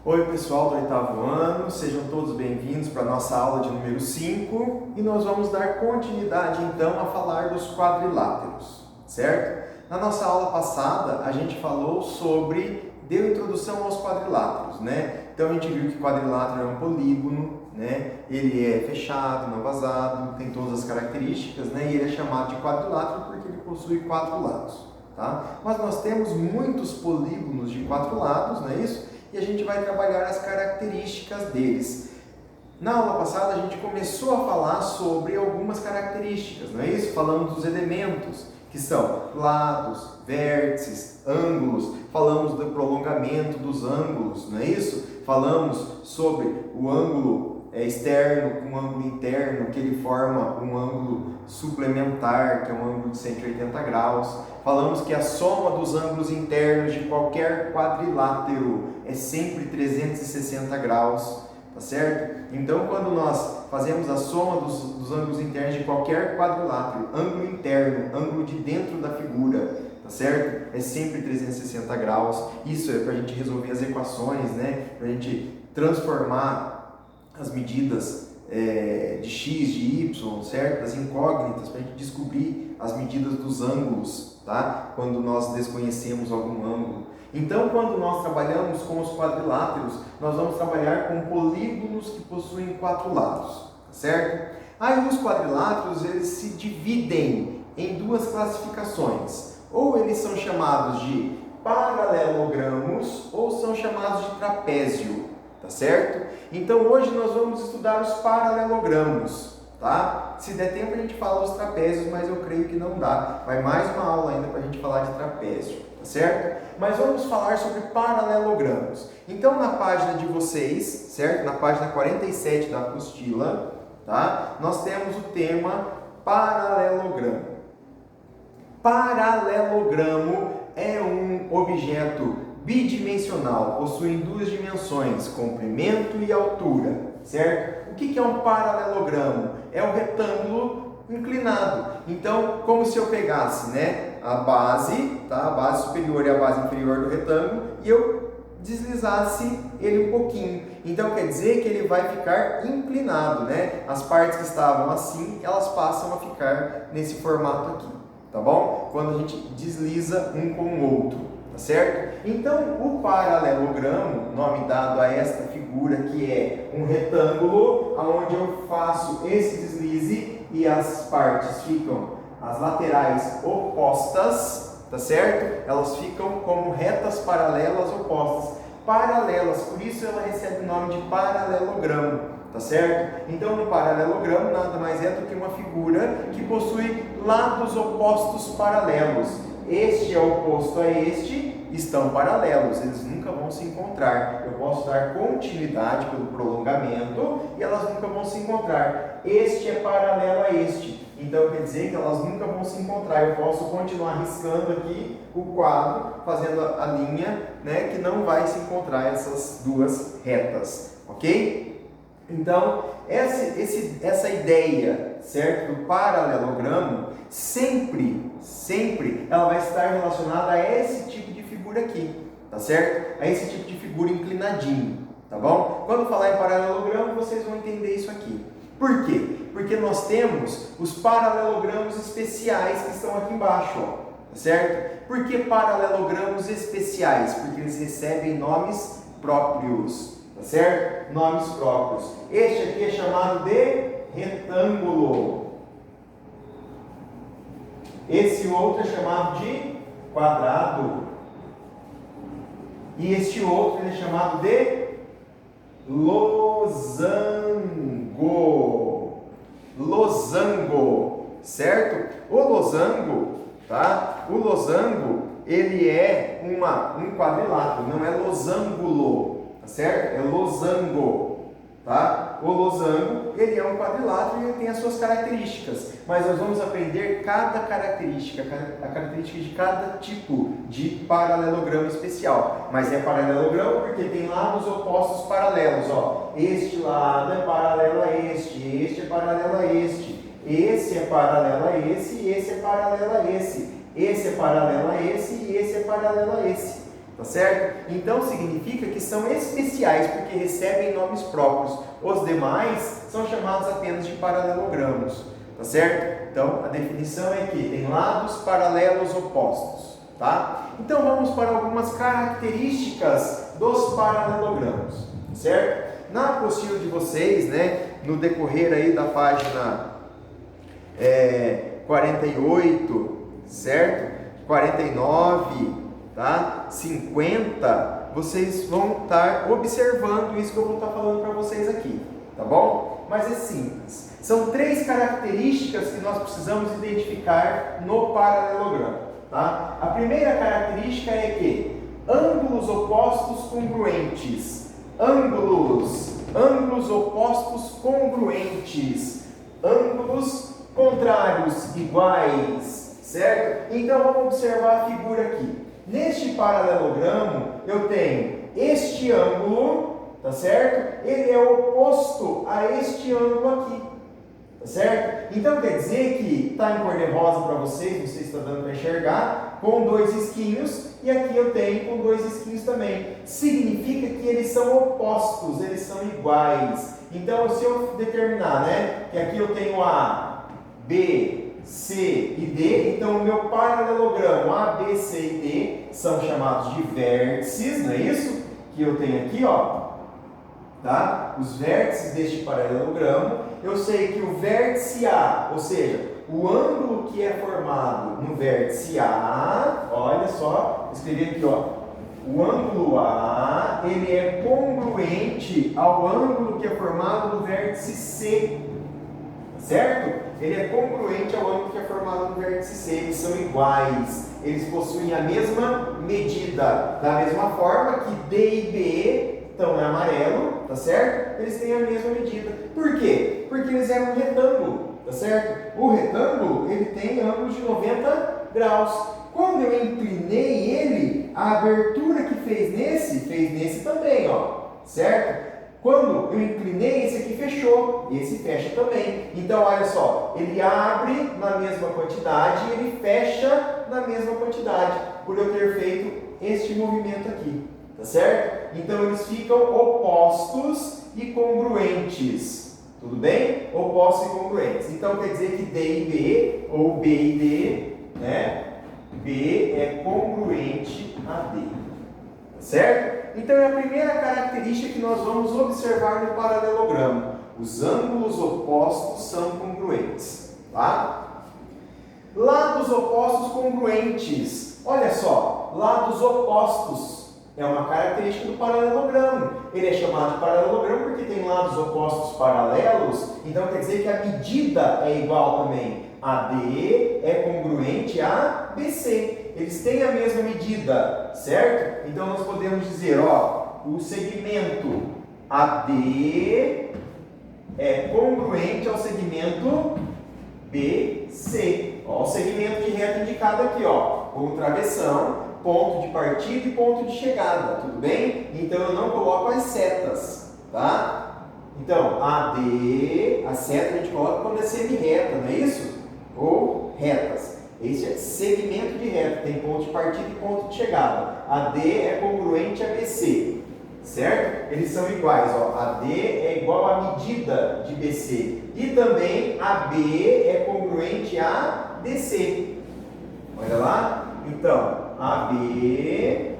Oi pessoal do oitavo ano, sejam todos bem-vindos para a nossa aula de número 5 e nós vamos dar continuidade então a falar dos quadriláteros, certo? Na nossa aula passada a gente falou sobre, deu introdução aos quadriláteros, né? Então a gente viu que quadrilátero é um polígono, né? Ele é fechado, não vazado, tem todas as características, né? E ele é chamado de quadrilátero porque ele possui 4 lados, tá? Mas nós temos muitos polígonos de 4 lados, não é isso? E a gente vai trabalhar as características deles. Na aula passada a gente começou a falar sobre algumas características, não é isso? Falando dos elementos, que são lados, vértices, ângulos, falamos do prolongamento dos ângulos, não é isso? Falamos sobre o ângulo externo com o ângulo interno, que ele forma um ângulo suplementar, que é um ângulo de 180 graus. Falamos que a soma dos ângulos internos de qualquer quadrilátero é sempre 360 graus, tá certo? Então, quando nós fazemos a soma dos ângulos internos de qualquer quadrilátero, ângulo interno, ângulo de dentro da figura, tá certo? É sempre 360 graus. Isso é para a gente resolver as equações, né? Para a gente transformar as medidas de x, de y, certo? As incógnitas, para a gente descobrir as medidas dos ângulos, tá? Quando nós desconhecemos algum ângulo. Então, quando nós trabalhamos com os quadriláteros, nós vamos trabalhar com polígonos que possuem 4 lados, certo? Aí os quadriláteros, eles se dividem em 2 classificações. Ou eles são chamados de paralelogramos, ou são chamados de trapézio, tá certo? Então, hoje nós vamos estudar os paralelogramos, tá? Se der tempo a gente fala os trapézios, mas eu creio que não dá. Vai mais uma aula ainda para a gente falar de trapézio, tá certo? Mas vamos falar sobre paralelogramos. Então, na página de vocês, certo? Na página 47 da apostila, tá? Nós temos o tema paralelogramo. Paralelogramo é um objeto bidimensional, possui 2 dimensões, comprimento e altura, certo? O que é um paralelogramo? É um retângulo inclinado. Então, como se eu pegasse, né, a base, tá? A base superior e a base inferior do retângulo, e eu deslizasse ele um pouquinho. Então, quer dizer que ele vai ficar inclinado, né? As partes que estavam assim, elas passam a ficar nesse formato aqui, tá bom? Quando a gente desliza um com o outro, tá certo? Então, o paralelogramo, nome dado a esta figura, que é um retângulo, onde eu faço esse deslize e as partes ficam, as laterais opostas, tá certo? Elas ficam como retas paralelas opostas. Paralelas, por isso ela recebe o nome de paralelogramo, tá certo? Então, no paralelogramo nada mais é do que uma figura que possui lados opostos paralelos. Este é oposto a este, estão paralelos, eles nunca vão se encontrar. Eu posso dar continuidade pelo prolongamento e elas nunca vão se encontrar. Este é paralelo a este, então quer dizer que elas nunca vão se encontrar. Eu posso continuar riscando aqui o quadro, fazendo a linha, né, que não vai se encontrar essas 2 retas, ok? Então, essa ideia, certo, do paralelogramo, sempre ela vai estar relacionada a esse tipo de figura aqui, tá certo? A esse tipo de figura inclinadinho, tá bom? Quando falar em paralelogramo, vocês vão entender isso aqui. Por quê? Porque nós temos os paralelogramos especiais que estão aqui embaixo, ó, tá certo? Por que paralelogramos especiais? Porque eles recebem nomes próprios, tá certo? Nomes próprios. Este aqui é chamado de retângulo. Esse outro é chamado de quadrado. E este outro é chamado de losango. Losango, certo? O losango, tá? O losango, ele é um quadrilátero, não é losangulo, tá certo? É losango, tá? O losango, ele é um quadrilátero e ele tem as suas características, mas nós vamos aprender cada característica, a característica de cada tipo de paralelogramo especial. Mas é paralelogramo porque tem lados opostos paralelos, ó. Este lado é paralelo a este é paralelo a este, esse é paralelo a esse e esse é paralelo a esse é paralelo a esse e esse é paralelo a esse. tá certo? Então significa que são especiais porque recebem nomes próprios. Os demais são chamados apenas de paralelogramos, tá certo? Então a definição é que tem lados paralelos opostos, tá? Então vamos para algumas características dos paralelogramos, certo? Na apostila de vocês, né, no decorrer aí da página 48, certo? 49, tá? 50, vocês vão estar observando isso que eu vou estar falando para vocês aqui, tá bom? Mas é simples. São 3 características que nós precisamos identificar no paralelogramo, tá? A primeira característica é que ângulos opostos congruentes. Ângulos opostos congruentes. Ângulos contrários iguais, certo? Então vamos observar a figura aqui. Neste paralelogramo eu tenho este ângulo, tá certo? Ele é oposto a este ângulo aqui, tá certo? Então quer dizer que está em cor de rosa para vocês, não sei se está dando para enxergar, com 2 risquinhos, e aqui eu tenho com 2 risquinhos também. Significa que eles são opostos, eles são iguais. Então se eu determinar, né, que aqui eu tenho A, B, C e D, então o meu paralelogramo A, B, C e D são chamados de vértices, não é isso? Que eu tenho aqui, ó, tá? Os vértices deste paralelogramo. Eu sei que o vértice A, ou seja, o ângulo que é formado no vértice A, olha só, escrevi aqui, ó, o ângulo A, ele é congruente ao ângulo que é formado no vértice C, certo? Ele é congruente ao ângulo que é formado no vértice C, eles são iguais, eles possuem a mesma medida, da mesma forma que D e B estão em amarelo, tá certo? Eles têm a mesma medida. Por quê? Porque eles é um retângulo, tá certo? O retângulo, ele tem ângulo de 90 graus. Quando eu inclinei ele, a abertura que fez nesse também, ó, certo? Quando eu inclinei, esse aqui fechou, esse fecha também. Então, olha só, ele abre na mesma quantidade e ele fecha na mesma quantidade, por eu ter feito este movimento aqui, tá certo? Então, eles ficam opostos e congruentes, tudo bem? Opostos e congruentes. Então, quer dizer que D e B, ou B e D, né? B é congruente a D, tá certo? Então é a primeira característica que nós vamos observar no paralelogramo. Os ângulos opostos são congruentes, tá? Lados opostos congruentes. Olha só, lados opostos é uma característica do paralelogramo. Ele é chamado de paralelogramo porque tem lados opostos paralelos, então quer dizer que a medida é igual também. AD é congruente a BC. Eles têm a mesma medida, certo? Então nós podemos dizer, ó, o segmento AD é congruente ao segmento BC. Ó, o segmento de reta indicado aqui, ó, com travessão, ponto de partida e ponto de chegada, tudo bem? Então eu não coloco as setas, tá? Então, AD, a seta a gente coloca quando é semi-reta, não é isso? Ou retas. Esse é segmento de reta, tem ponto de partida e ponto de chegada. AD é congruente a BC, certo? Eles são iguais, ó. AD é igual à medida de BC. E também AB é congruente a DC. Olha lá. Então, AB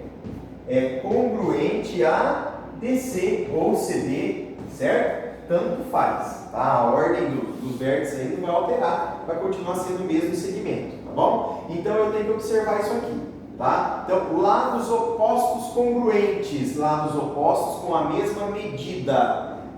é congruente a DC ou CD, certo? Tanto faz, tá? A ordem dos vértices aí não vai alterar, vai continuar sendo o mesmo segmento, tá bom? Então eu tenho que observar isso aqui, tá? Então, lados opostos congruentes, lados opostos com a mesma medida,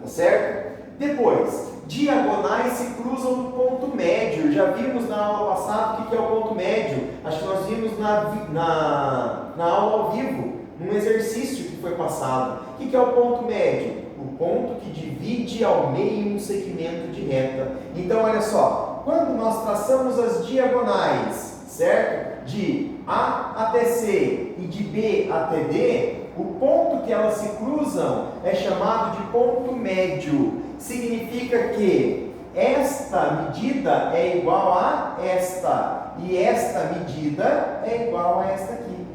tá certo? Depois, diagonais se cruzam no ponto médio. Já vimos na aula passada o que é o ponto médio. Acho que nós vimos na aula ao vivo, num exercício que foi passado. O que é o ponto médio? O ponto que divide ao meio um segmento de reta. Então, olha só, quando nós traçamos as diagonais, certo? De A até C e de B até D, o ponto que elas se cruzam é chamado de ponto médio. Significa que esta medida é igual a esta, e esta medida é igual a esta aqui,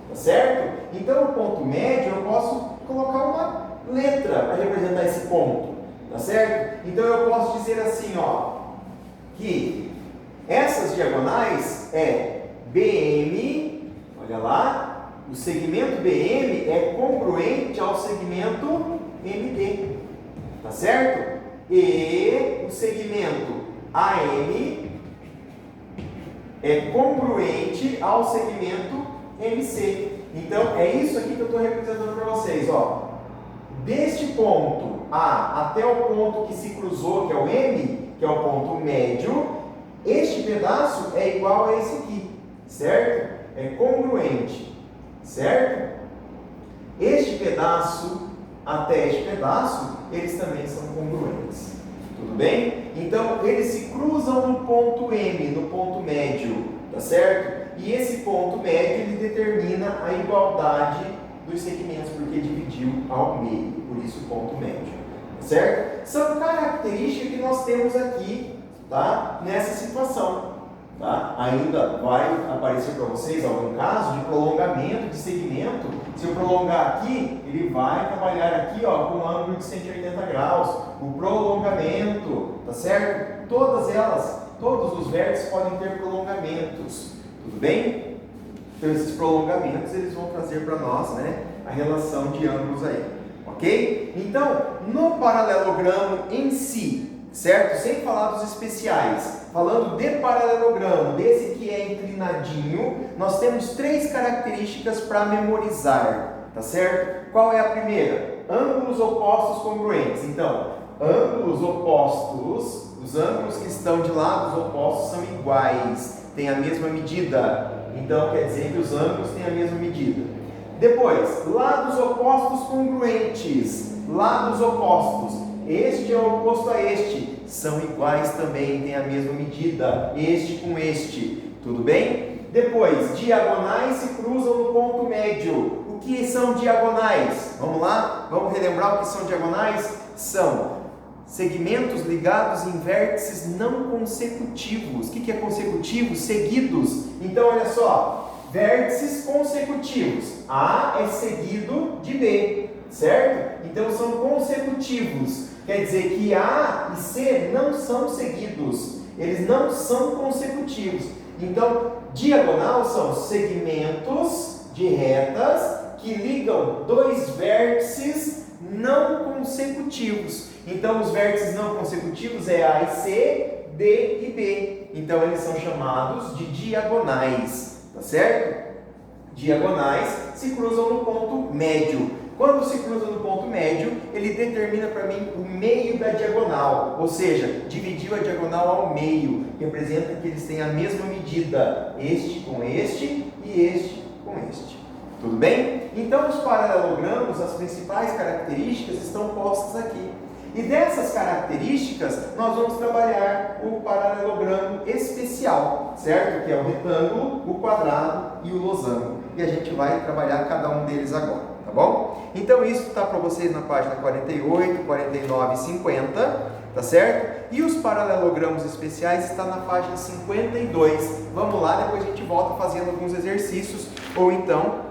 tá tá certo? Então o ponto médio eu posso colocar uma letra para representar esse ponto, tá certo? Então eu posso dizer assim, ó, que essas diagonais é BM, olha lá, o segmento BM é congruente ao segmento MD, tá certo? E o segmento AM é congruente ao segmento MC. Então é isso aqui que eu estou representando para vocês, ó. Deste ponto A até o ponto que se cruzou, que é o M, que é o ponto médio, este pedaço é igual a esse aqui, certo? É congruente, certo? Este pedaço até este pedaço, eles também são congruentes, tudo bem? Então, eles se cruzam no ponto M, no ponto médio, tá certo? E esse ponto médio, ele determina a igualdade dos segmentos, porque dividiu ao meio, por isso o ponto médio, tá certo? São características que nós temos aqui, tá? Nessa situação. Tá? Ainda vai aparecer para vocês algum caso de prolongamento de segmento. Se eu prolongar aqui, ele vai trabalhar aqui, ó, com um ângulo de 180 graus. O prolongamento, tá certo? Todas elas, todos os vértices podem ter prolongamentos, tudo bem? Então esses prolongamentos eles vão trazer para nós, né, a relação de ângulos aí, ok? Então, no paralelogramo em si, certo? Sem falar dos especiais, falando de paralelogramo, desse que é inclinadinho, nós temos três características para memorizar, tá certo? Qual é a primeira? Ângulos opostos congruentes. Então, ângulos opostos, os ângulos que estão de lados opostos são iguais, têm a mesma medida. Então, quer dizer que os ângulos têm a mesma medida. Depois, lados opostos congruentes, lados opostos. Este é o oposto a este, são iguais também, têm a mesma medida, este com este, tudo bem? Depois, diagonais se cruzam no ponto médio. O que são diagonais? Vamos lá? Vamos relembrar o que são diagonais? São segmentos ligados em vértices não consecutivos. O que é consecutivo? Seguidos. Então, olha só, vértices consecutivos. A é seguido de B, certo? Então, são consecutivos. Quer dizer que A e C não são seguidos, eles não são consecutivos. Então, diagonal são segmentos de retas que ligam dois vértices não consecutivos. Então, os vértices não consecutivos é A e C, D e B. Então, eles são chamados de diagonais, tá certo? Diagonais se cruzam no ponto médio. Quando se cruza no ponto médio, ele determina para mim o meio da diagonal, ou seja, dividiu a diagonal ao meio, representa que eles têm a mesma medida, este com este e este com este. Tudo bem? Então, os paralelogramos, as principais características estão postas aqui. E dessas características, nós vamos trabalhar o paralelogramo especial, certo? Que é o retângulo, o quadrado e o losango. E a gente vai trabalhar cada um deles agora, tá bom? Então, isso está para vocês na página 48, 49 e 50, tá certo? E os paralelogramos especiais está na página 52. Vamos lá, depois a gente volta fazendo alguns exercícios, ou então,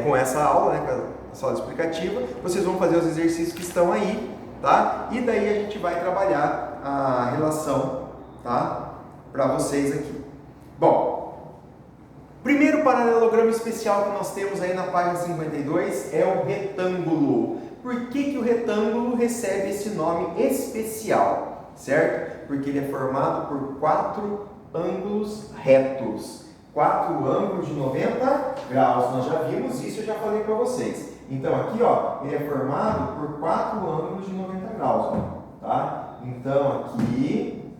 com essa aula, né, com a sala explicativa, vocês vão fazer os exercícios que estão aí, tá? E daí a gente vai trabalhar a relação, tá? Para vocês aqui. Bom, primeiro paralelogramo especial que nós temos aí na página 52 é o retângulo. Por que o retângulo recebe esse nome especial, certo? Porque ele é formado por 4 ângulos retos. 4 ângulos de 90 graus, nós já vimos isso, eu já falei para vocês. Então aqui, ó, ele é formado por 4 ângulos de 90 graus, ó, tá? Então aqui,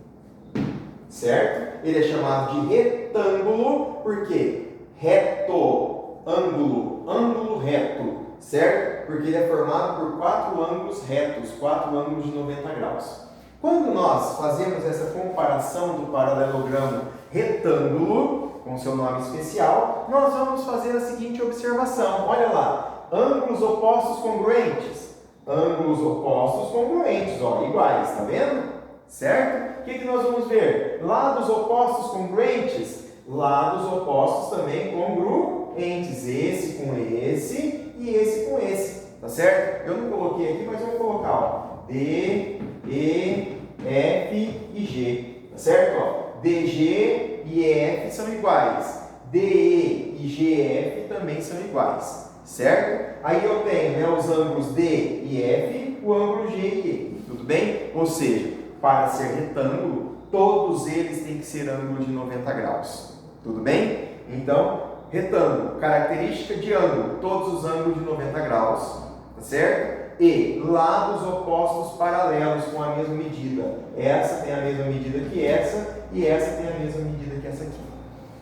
certo? Ele é chamado de retângulo, porque reto, ângulo, ângulo reto, certo? Porque ele é formado por 4 ângulos retos, 4 ângulos de 90 graus. Quando nós fazemos essa comparação do paralelogramo retângulo, com seu nome especial, nós vamos fazer a seguinte observação. Olha lá, ângulos opostos congruentes. Ângulos opostos congruentes, ó, iguais, tá vendo? Certo? O que nós vamos ver? Lados opostos congruentes. Lados opostos também congruentes. entes esse com esse e esse com esse, tá certo? Eu não coloquei aqui, mas eu vou colocar, ó, D, E, F e G, tá certo? Ó, DG e EF são iguais, DE e GF também são iguais, certo? Aí eu tenho, né, os ângulos D e F, o ângulo G e E, tudo bem? Ou seja, para ser retângulo, todos eles têm que ser ângulo de 90 graus, tudo bem? Então, retângulo, característica de ângulo, todos os ângulos de 90 graus, tá certo? E lados opostos paralelos com a mesma medida. Essa tem a mesma medida que essa e essa tem a mesma medida que essa aqui.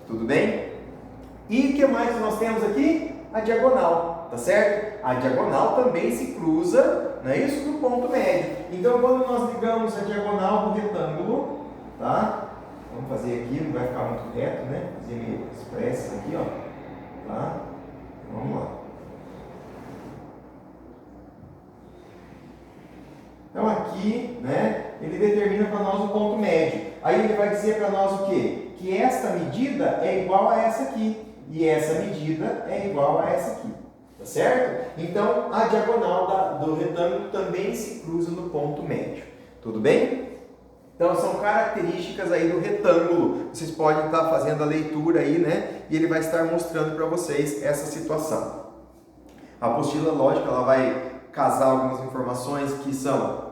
Tudo bem? E o que mais nós temos aqui? A diagonal, tá certo? A diagonal também se cruza, não é isso? No ponto médio. Então, quando nós ligamos a diagonal do retângulo, tá? Vamos fazer aqui, não vai ficar muito reto, né? Fazer meio expresso aqui, ó. Tá? Vamos lá. Então aqui, né, ele determina para nós o ponto médio. Aí ele vai dizer para nós o quê? Que esta medida é igual a essa aqui. E essa medida é igual a essa aqui. Tá certo? Então a diagonal do retângulo também se cruza no ponto médio. Tudo bem? Então são características aí do retângulo. Vocês podem estar fazendo a leitura aí, né? E ele vai estar mostrando para vocês essa situação. A apostila lógica, ela vai casar algumas informações que são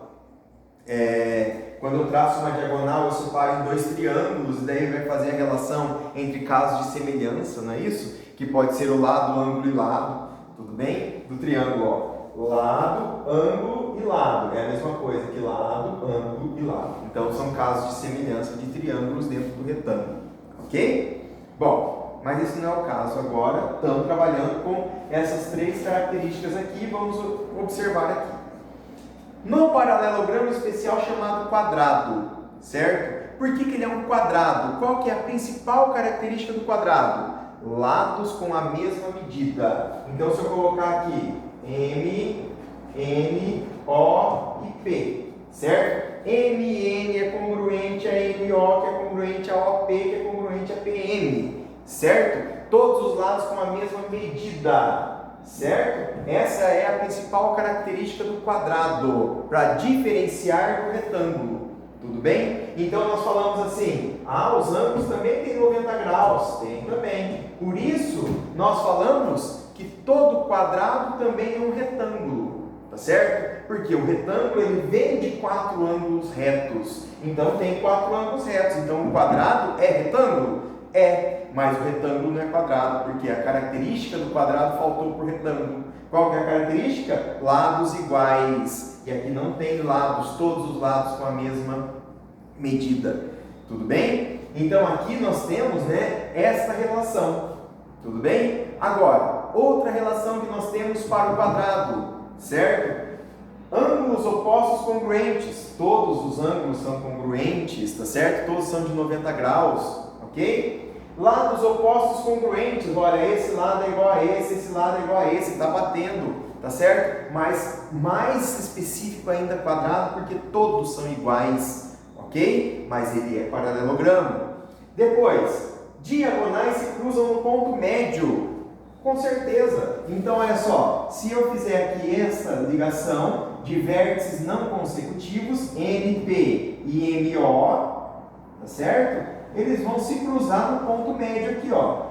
quando eu traço uma diagonal, eu separo em dois triângulos, e daí vai fazer a relação entre casos de semelhança, não é isso? Que pode ser o lado, ângulo e lado, tudo bem? Do triângulo, ó, lado, ângulo e lado, é a mesma coisa que lado, ângulo e lado. Então são casos de semelhança de triângulos dentro do retângulo, ok? Bom, mas esse não é o caso agora, estamos trabalhando com essas três características aqui, vamos observar aqui. No paralelogramo especial chamado quadrado, certo? Por que ele é um quadrado? Qual que é a principal característica do quadrado? Lados com a mesma medida. Então, se eu colocar aqui M, N, O e P, certo? MN é congruente a MO, que é congruente a OP, que é congruente a PM, certo? Todos os lados com a mesma medida. Certo? Essa é a principal característica do quadrado, para diferenciar do retângulo. Tudo bem? Então nós falamos assim, os ângulos também têm 90 graus. Tem também. Por isso, nós falamos que todo quadrado também é um retângulo. Tá certo? Porque o retângulo ele vem de 4 ângulos retos. Então tem 4 ângulos retos. Então o quadrado é retângulo? É. Mas o retângulo não é quadrado, porque a característica do quadrado faltou para o retângulo. Qual que é a característica? Lados iguais. E aqui não tem lados, todos os lados com a mesma medida. Tudo bem? Então aqui nós temos, né, esta relação. Tudo bem? Agora, outra relação que nós temos para o quadrado, certo? Ângulos opostos congruentes. Todos os ângulos são congruentes, tá certo? Todos são de 90 graus, ok? Lados opostos congruentes, olha, esse lado é igual a esse lado é igual a esse, está batendo, tá certo? Mas mais específico ainda quadrado, porque todos são iguais, ok? Mas ele é paralelogramo. Depois, diagonais se cruzam no ponto médio, com certeza. Então, olha só, se eu fizer aqui essa ligação de vértices não consecutivos, NP e MO, tá certo? Eles vão se cruzar no ponto médio aqui, ó.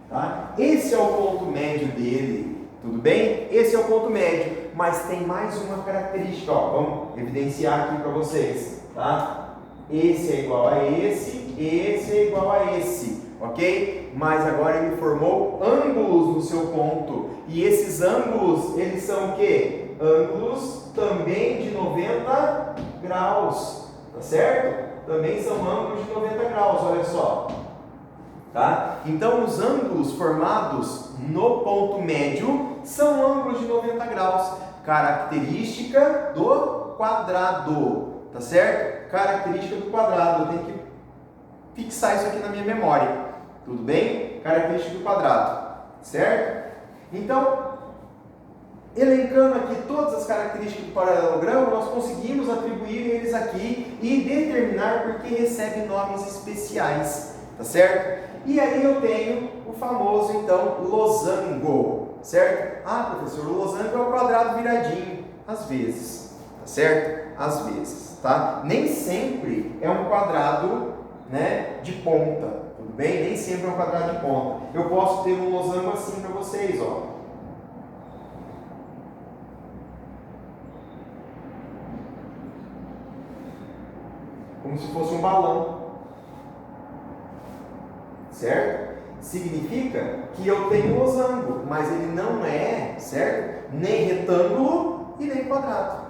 Tá? Esse é o ponto médio dele, tudo bem? Esse é o ponto médio, mas tem mais uma característica, ó. Vamos evidenciar aqui para vocês, tá? Esse é igual a esse é igual a esse, ok? Mas agora ele formou ângulos no seu ponto, e esses ângulos, eles são o quê? Ângulos também de 90 graus, tá certo? Também são ângulos de 90 graus, olha só. Tá? Então, os ângulos formados no ponto médio são ângulos de 90 graus. Característica do quadrado, tá certo? Característica do quadrado, eu tenho que fixar isso aqui na minha memória. Tudo bem? Característica do quadrado, certo? Então, elencando aqui todas as características do paralelogramo, nós conseguimos atribuir eles aqui e determinar porque recebe nomes especiais, tá certo? E aí eu tenho o famoso, então, losango, certo? Ah, professor, o losango é o quadrado viradinho, às vezes, tá certo? Às vezes, tá? Nem sempre é um quadrado, né, de ponta, tudo bem? Nem sempre é um quadrado de ponta. Eu posso ter um losango assim para vocês, ó. Como se fosse um balão, certo? Significa que eu tenho um losango, mas ele não é, certo? Nem retângulo e nem quadrado,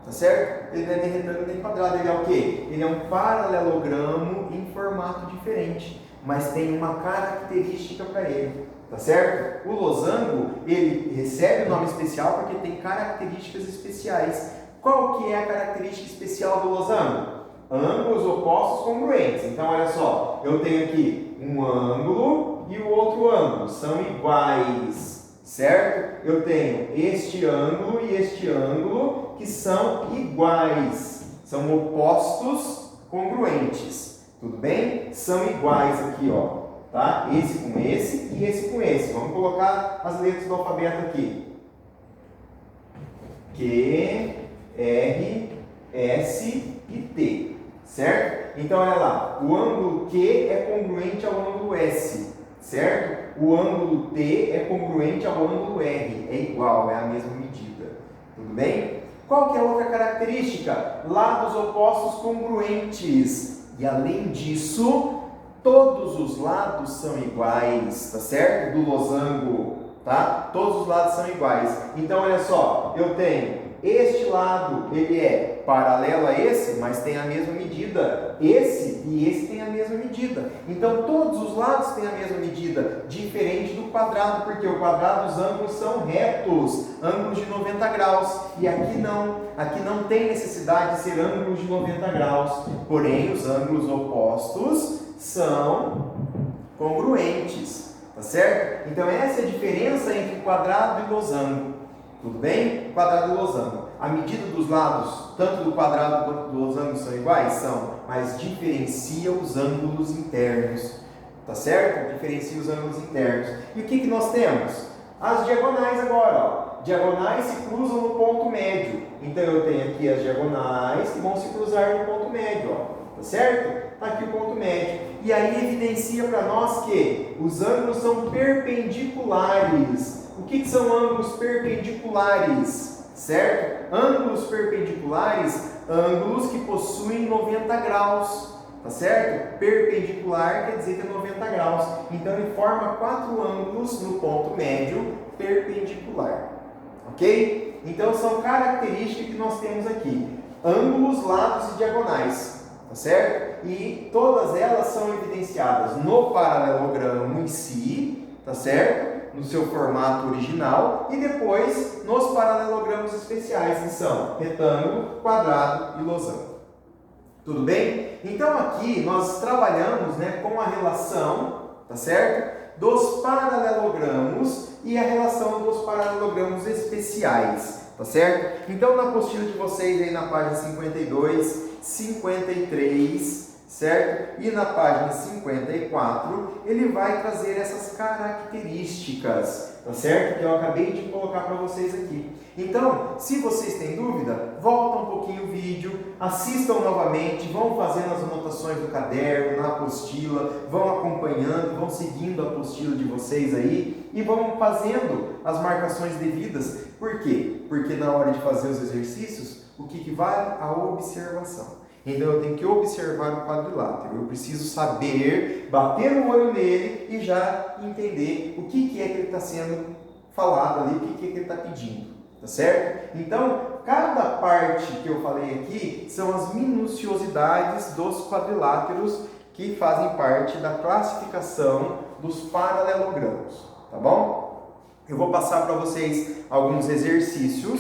tá certo? Ele não é nem retângulo nem quadrado, ele é o quê? Ele é um paralelogramo em formato diferente, mas tem uma característica para ele, tá certo? O losango, ele recebe o nome especial porque tem características especiais. Qual que é a característica especial do losango? Ângulos opostos congruentes. Então, olha só, eu tenho aqui um ângulo e o outro ângulo, são iguais, certo? Eu tenho este ângulo e este ângulo que são iguais, são opostos congruentes, tudo bem? São iguais aqui, ó, tá? Esse com esse e esse com esse. Vamos colocar as letras do alfabeto aqui. Q, R, S e T. Certo? Então, olha lá, o ângulo Q é congruente ao ângulo S, certo? O ângulo T é congruente ao ângulo R, é igual, é a mesma medida, tudo bem? Qual que é a outra característica? Lados opostos congruentes, e além disso, todos os lados são iguais, tá certo? Do losango, tá? Todos os lados são iguais. Então, olha só, eu tenho este lado, ele é paralelo a esse, mas tem a mesma medida. Esse e esse tem a mesma medida. Então, todos os lados têm a mesma medida, diferente do quadrado, porque o quadrado, os ângulos são retos, ângulos de 90 graus. E aqui não tem necessidade de ser ângulos de 90 graus. Porém, os ângulos opostos são congruentes, tá certo? Então, essa é a diferença entre quadrado e losango. Tudo bem? Quadrado e losango. A medida dos lados, tanto do quadrado quanto do losango, são iguais? São, mas diferencia os ângulos internos. Tá certo? Diferencia os ângulos internos. E o que nós temos? As diagonais agora, ó. Diagonais se cruzam no ponto médio. Então eu tenho aqui as diagonais que vão se cruzar no ponto médio, ó. Tá certo? Tá aqui o ponto médio. E aí evidencia para nós que os ângulos são perpendiculares. O que são ângulos perpendiculares? Certo? Ângulos perpendiculares, ângulos que possuem 90 graus. Tá certo? Perpendicular quer dizer que é 90 graus. Então ele forma 4 ângulos no ponto médio perpendicular. Ok? Então são características que nós temos aqui. Ângulos, lados e diagonais. Tá certo? E todas elas são evidenciadas no paralelogramo em si. Tá certo? No seu formato original, e depois nos paralelogramos especiais, que são retângulo, quadrado e losango. Tudo bem? Então aqui nós trabalhamos, né, com a relação, tá certo? Dos paralelogramos e a relação dos paralelogramos especiais, tá certo? Então na apostila de vocês aí na página 52, 53, certo? E na página 54, ele vai trazer essas características, tá certo? Que eu acabei de colocar para vocês aqui. Então, se vocês têm dúvida, volta um pouquinho o vídeo, assistam novamente, vão fazendo as anotações do caderno, na apostila, vão acompanhando, vão seguindo a apostila de vocês aí e vão fazendo as marcações devidas. Por quê? Porque na hora de fazer os exercícios, o que vale? A observação. Então eu tenho que observar o quadrilátero, eu preciso saber, bater o olho nele e já entender o que é que ele está sendo falado ali, o que é que ele está pedindo, tá certo? Então, cada parte que eu falei aqui são as minuciosidades dos quadriláteros que fazem parte da classificação dos paralelogramos, tá bom? Eu vou passar para vocês alguns exercícios,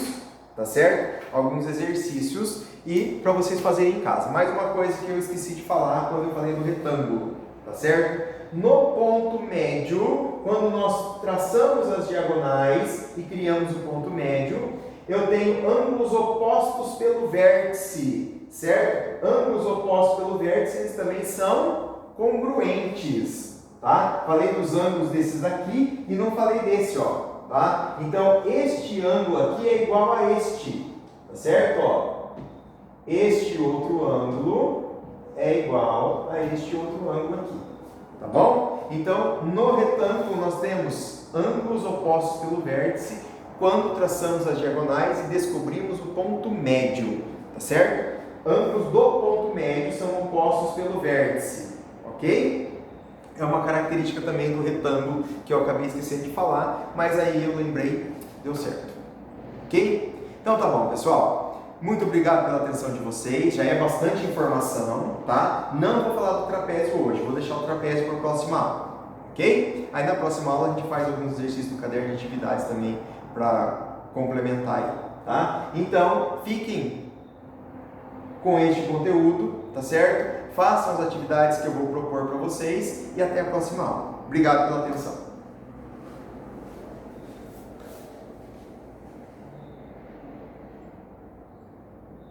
tá certo? Alguns exercícios e para vocês fazerem em casa. Mais uma coisa que eu esqueci de falar quando eu falei do retângulo, tá certo? No ponto médio, quando nós traçamos as diagonais e criamos o ponto médio, eu tenho ângulos opostos pelo vértice, certo? Ângulos opostos pelo vértice, eles também são congruentes, tá? Falei dos ângulos desses aqui e não falei desse, ó, tá? Então, este ângulo aqui é igual a este, tá certo? Ó, este outro ângulo é igual a este outro ângulo aqui, tá bom? Então, no retângulo nós temos ângulos opostos pelo vértice quando traçamos as diagonais e descobrimos o ponto médio, tá certo? Ângulos do ponto médio são opostos pelo vértice, ok? É uma característica também do retângulo que eu acabei esquecendo de falar, mas aí eu lembrei, deu certo, ok? Então tá bom, pessoal. Muito obrigado pela atenção de vocês, já é bastante informação, tá? Não vou falar do trapézio hoje, vou deixar o trapézio para a próxima aula, ok? Aí na próxima aula a gente faz alguns exercícios do caderno de atividades também para complementar aí, tá? Então, fiquem com este conteúdo, tá certo? Façam as atividades que eu vou propor para vocês e até a próxima aula. Obrigado pela atenção.